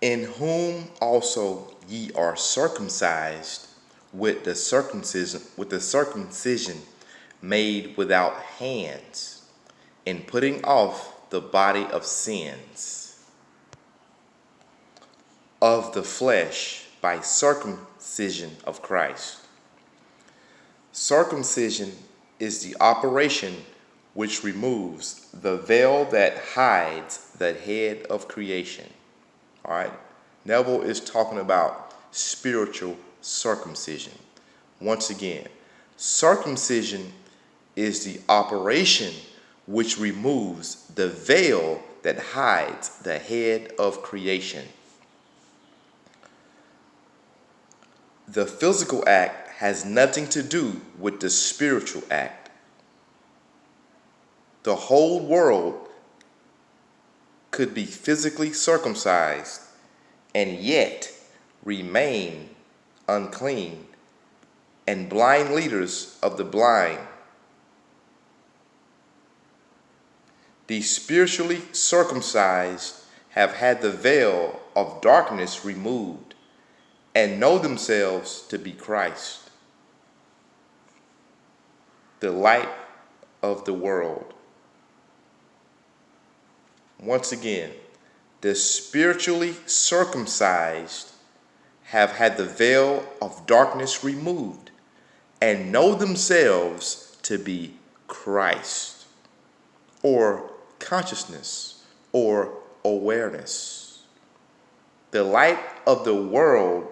In whom also ye are circumcised with the circumcision made without hands, in putting off the body of sins of the flesh by circumcision of Christ. Circumcision is the operation which removes the veil that hides the head of creation. All right, Neville is talking about spiritual circumcision. Once again, circumcision is the operation which removes the veil that hides the head of creation. The physical act has nothing to do with the spiritual act. The whole world could be physically circumcised and yet remain unclean and blind leaders of the blind. The spiritually circumcised have had the veil of darkness removed and know themselves to be Christ, the light of the world. Once again, the spiritually circumcised have had the veil of darkness removed and know themselves to be Christ, or consciousness, or awareness. The light of the world,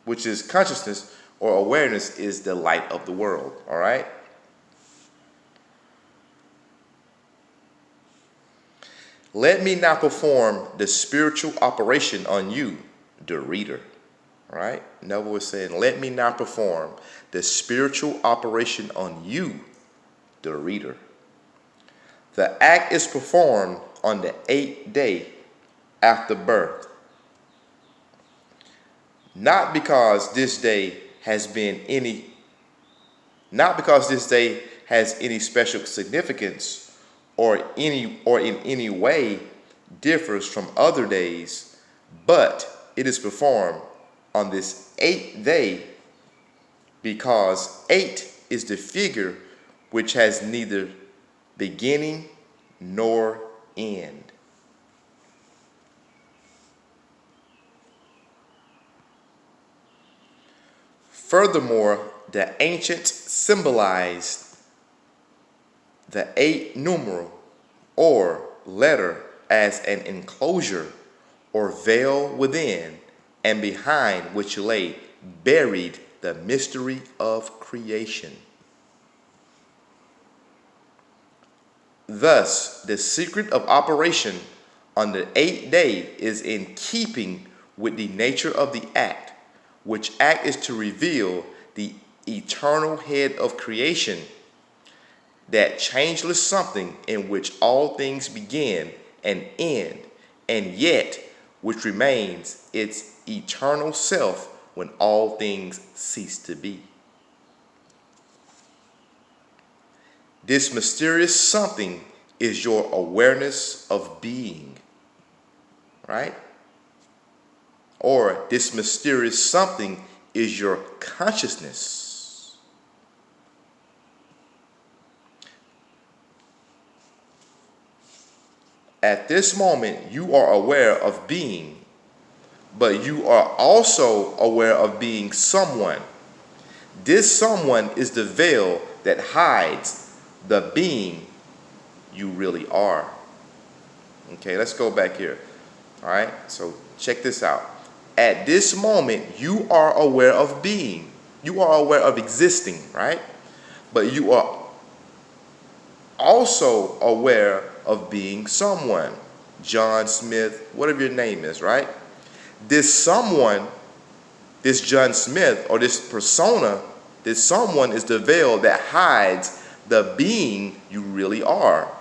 which is consciousness or awareness, is the light of the world, all right? Let me now perform the spiritual operation on you, the reader. All right? Neville was saying, let me now perform the spiritual operation on you, the reader. The act is performed on the 8th day after birth. Not because this day has any special significance or in any way differs from other days, but it is performed on this 8th day because 8 is the figure which has neither beginning nor end. Furthermore, the ancients symbolized the 8 numeral or letter as an enclosure or veil within and behind which lay buried the mystery of creation. Thus, the secret of operation on the 8th day is in keeping with the nature of the act, which act is to reveal the eternal head of creation, that changeless something in which all things begin and end, and yet which remains its eternal self when all things cease to be. This mysterious something is your awareness of being, right? Or this mysterious something is your consciousness. At this moment, you are aware of being, but you are also aware of being someone. This someone is the veil that hides the being you really are. Okay, let's go back here. All right, so check this out. At this moment, you are aware of being. You are aware of existing, right? But you are also aware of being someone. John Smith, whatever your name is, right? This someone, this John Smith, or this persona, this someone is the veil that hides the being you really are.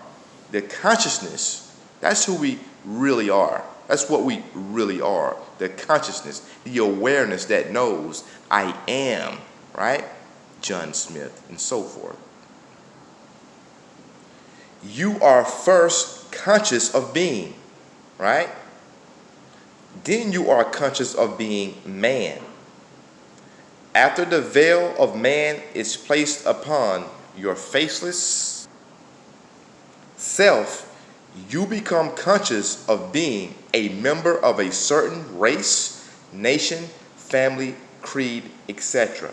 The consciousness. That's who we really are. That's what we really are. The consciousness, the awareness that knows I am, right? John Smith, and so forth. You are first conscious of being, right? Then you are conscious of being man. After the veil of man is placed upon your faceless self, you become conscious of being a member of a certain race, nation, family, creed, etc.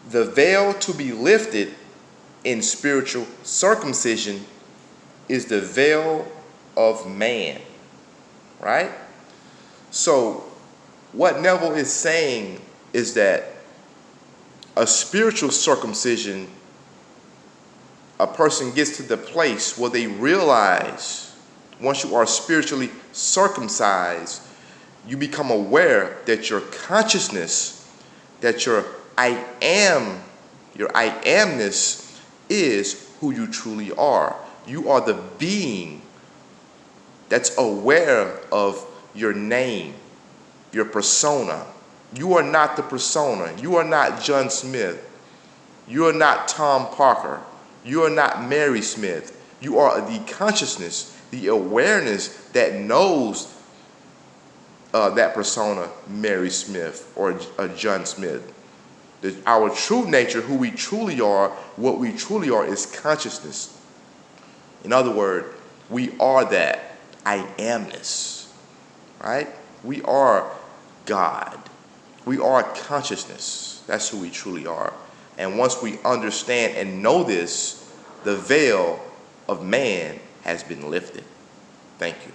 The veil to be lifted in spiritual circumcision is the veil of man, right? So what Neville is saying is that a spiritual circumcision, a person gets to the place where they realize once you are spiritually circumcised, you become aware that your consciousness, that your I amness is who you truly are. You are the being that's aware of your name, your persona. You are not the persona. You are not John Smith. You are not Tom Parker. You are not Mary Smith. You are the consciousness, the awareness that knows that persona, Mary Smith or John Smith. Our true nature, who we truly are, what we truly are is consciousness. In other words, we are that I amness, right? We are God. We are consciousness. That's who we truly are. And once we understand and know this, the veil of man has been lifted. Thank you.